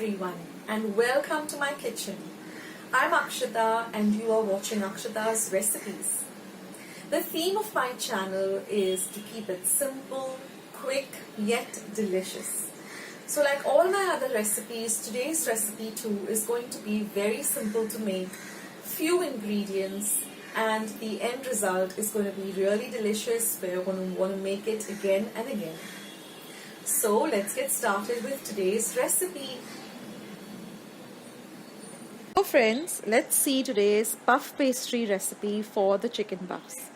everyone and welcome to my kitchen. I'm Akshata and you are watching Akshata's Recipes. The theme of my channel is to keep it simple, quick yet delicious. So like all my other recipes, today's recipe too is going to be very simple to make, few ingredients, and the end result is going to be really delicious where you're going to want to make it again and again. So let's get started with today's recipe. So friends, let's see today's puff pastry recipe for the chicken puffs.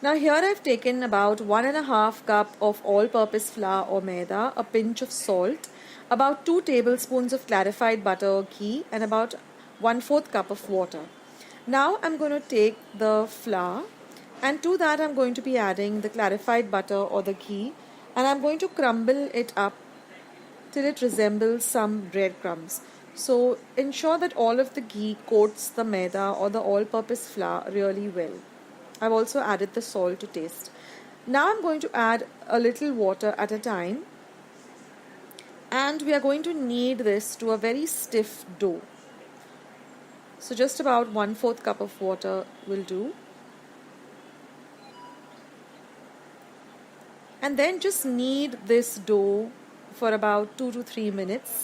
Now here I've taken about 1.5 cup of all-purpose flour or maida, a pinch of salt, about 2 tablespoons of clarified butter or ghee, and about 1/4 cup of water. Now I'm going to take the flour, and to that I'm going to be adding the clarified butter or the ghee, and I'm going to crumble it up till it resembles some breadcrumbs. So ensure that all of the ghee coats the maida or the all-purpose flour really well. I've also added the salt to taste. Now I'm going to add a little water at a time, and we are going to knead this to a very stiff dough. So just about 1/4 cup of water will do. And then just knead this dough for about 2 to 3 minutes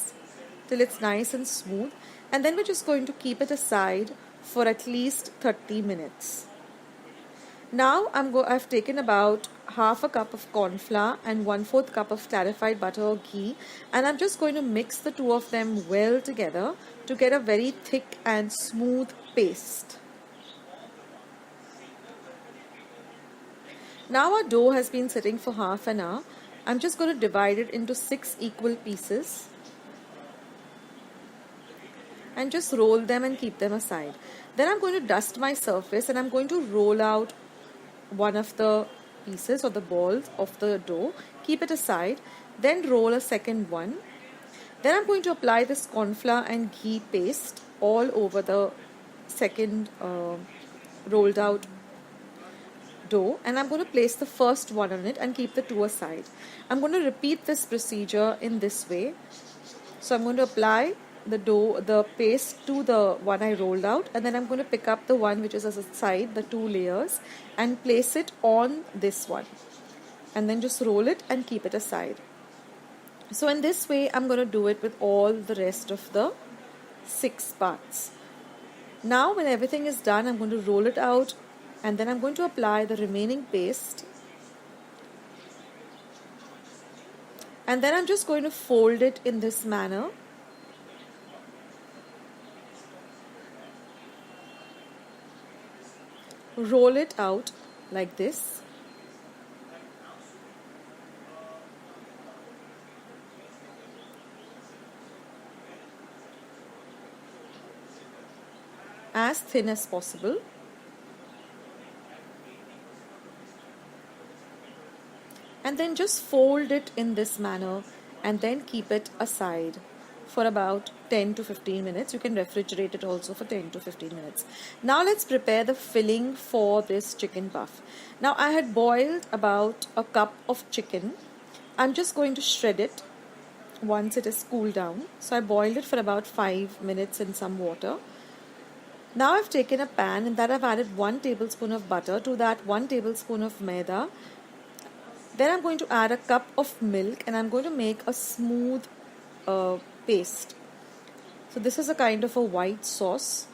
till it's nice and smooth, and then we're just going to keep it aside for at least 30 minutes. Now I've taken about 1/2 cup of corn flour and 1/4 cup of clarified butter or ghee, and I'm just going to mix the two of them well together to get a very thick and smooth paste. Now our dough has been sitting for half an hour. I'm just going to divide it into 6 equal pieces and just roll them and keep them aside. Then I'm going to dust my surface and I'm going to roll out one of the pieces or the balls of the dough, keep it aside, then roll a second one. Then I'm going to apply this corn flour and ghee paste all over the second rolled out dough, and I'm going to place the first one on it and keep the two aside. I'm going to repeat this procedure in this way. So I'm going to apply the paste to the one I rolled out, and then I'm going to pick up the one which is aside, the 2 layers, and place it on this one, and then just roll it and keep it aside. So in this way I'm going to do it with all the rest of the 6 parts. Now when everything is done, I'm going to roll it out, and then I'm going to apply the remaining paste, and then I'm just going to fold it in this manner. Roll it out like this. As thin as possible. And then just fold it in this manner and then keep it aside for about 10 to 15 minutes. You can refrigerate it also for 10 to 15 minutes. Now let's prepare the filling for this chicken puff. Now I had boiled about a cup of chicken. I'm just going to shred it once it is cooled down. So I boiled it for about 5 minutes in some water. Now I've taken a pan, and that I've added 1 tablespoon of butter, to that 1 tablespoon of maida. Then I'm going to add a cup of milk, and I'm going to make a smooth paste. So this is a kind of a white sauce.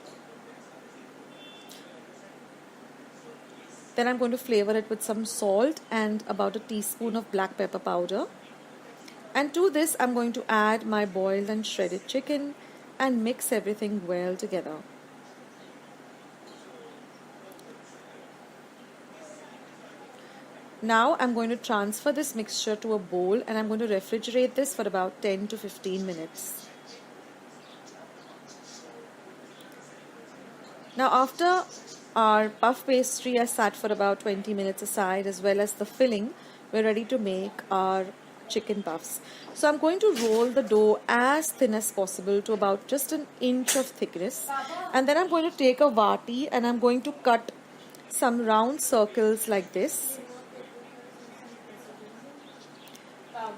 Then I'm going to flavor it with some salt and about a teaspoon of black pepper powder. And to this I'm going to add my boiled and shredded chicken and mix everything well together. Now I'm going to transfer this mixture to a bowl, and I'm going to refrigerate this for about 10 to 15 minutes. Now after our puff pastry has sat for about 20 minutes aside, as well as the filling, we're ready to make our chicken puffs. So I'm going to roll the dough as thin as possible to about just an inch of thickness, and then I'm going to take a vati and I'm going to cut some round circles like this.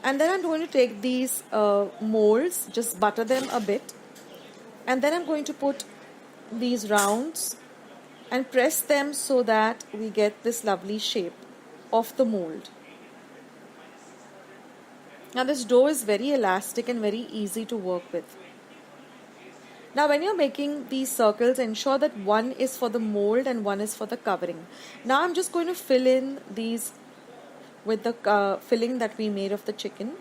And then I'm going to take these molds, just butter them a bit, and then I'm going to put these rounds and press them so that we get this lovely shape of the mold. Now this dough is very elastic and very easy to work with. Now when you're making these circles, ensure that one is for the mold and one is for the covering. Now I'm just going to fill in these with the filling that we made of the chicken.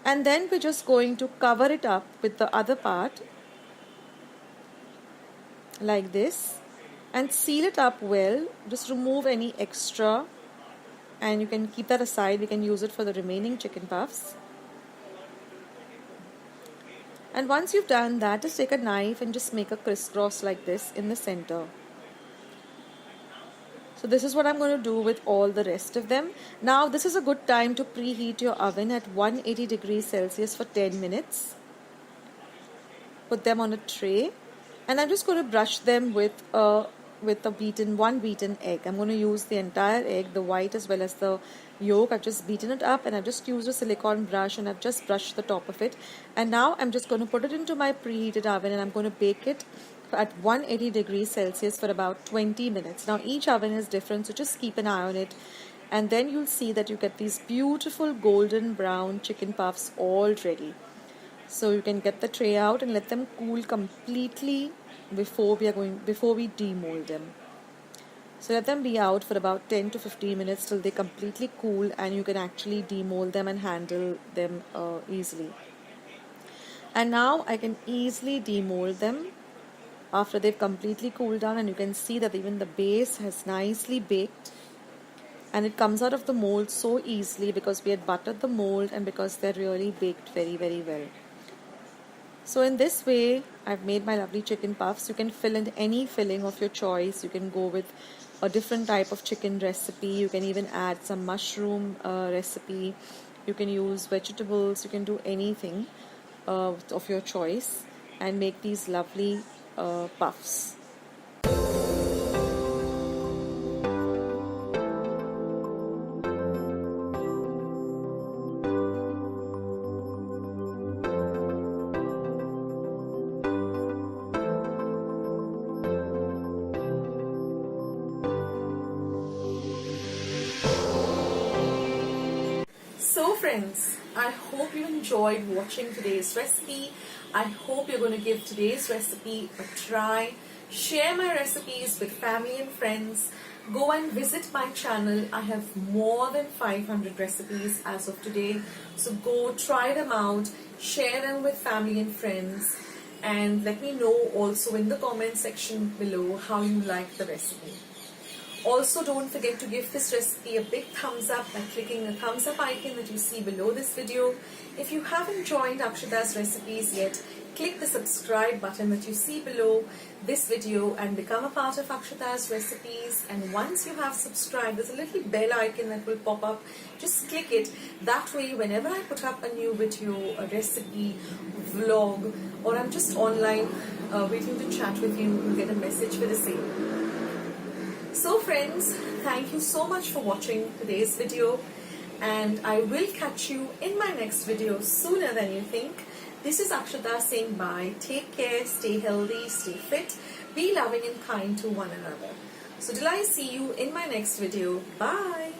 And then we're just going to cover it up with the other part like this and seal it up well. Just remove any extra and you can keep that aside. We can use it for the remaining chicken puffs. And once you've done that, just take a knife and just make a crisscross like this in the center. So this is what I'm going to do with all the rest of them. Now this is a good time to preheat your oven at 180 degrees Celsius for 10 minutes. Put them on a tray and I'm just going to brush them with one beaten egg. I'm going to use the entire egg, the white as well as the yolk. I've just beaten it up and I've just used a silicone brush and I've just brushed the top of it. And now I'm just going to put it into my preheated oven and I'm going to bake it at 180 degrees Celsius for about 20 minutes. Now each oven is different, so just keep an eye on it. And then you'll see that you get these beautiful golden brown chicken puffs all ready. So you can get the tray out and let them cool completely before we demold them. So let them be out for about 10 to 15 minutes till they completely cool and you can actually demold them and handle them easily. And now I can easily demold them after they've completely cooled down, and you can see that even the base has nicely baked and it comes out of the mold so easily because we had buttered the mold and because they're really baked very, very well. So in this way, I've made my lovely chicken puffs. You can fill in any filling of your choice. You can go with a different type of chicken recipe. You can even add some mushroom recipe. You can use vegetables. You can do anything of your choice and make these lovely puffs. So friends, I hope you enjoyed watching today's recipe. I hope you're going to give today's recipe a try. Share my recipes with family and friends. Go and visit my channel. I have more than 500 recipes as of today. So go try them out, share them with family and friends, and let me know also in the comment section below how you like the recipe. Also, don't forget to give this recipe a big thumbs up by clicking the thumbs up icon that you see below this video. If you haven't joined Akshata's Recipes yet, click the subscribe button that you see below this video and become a part of Akshata's Recipes. And once you have subscribed, there's a little bell icon that will pop up. Just click it. That way, whenever I put up a new video, a recipe, vlog, or I'm just online waiting to chat with you, you'll get a message for the same. So friends, thank you so much for watching today's video, and I will catch you in my next video sooner than you think. This is Akshata saying bye. Take care, stay healthy, stay fit, be loving and kind to one another. So till I see you in my next video, bye.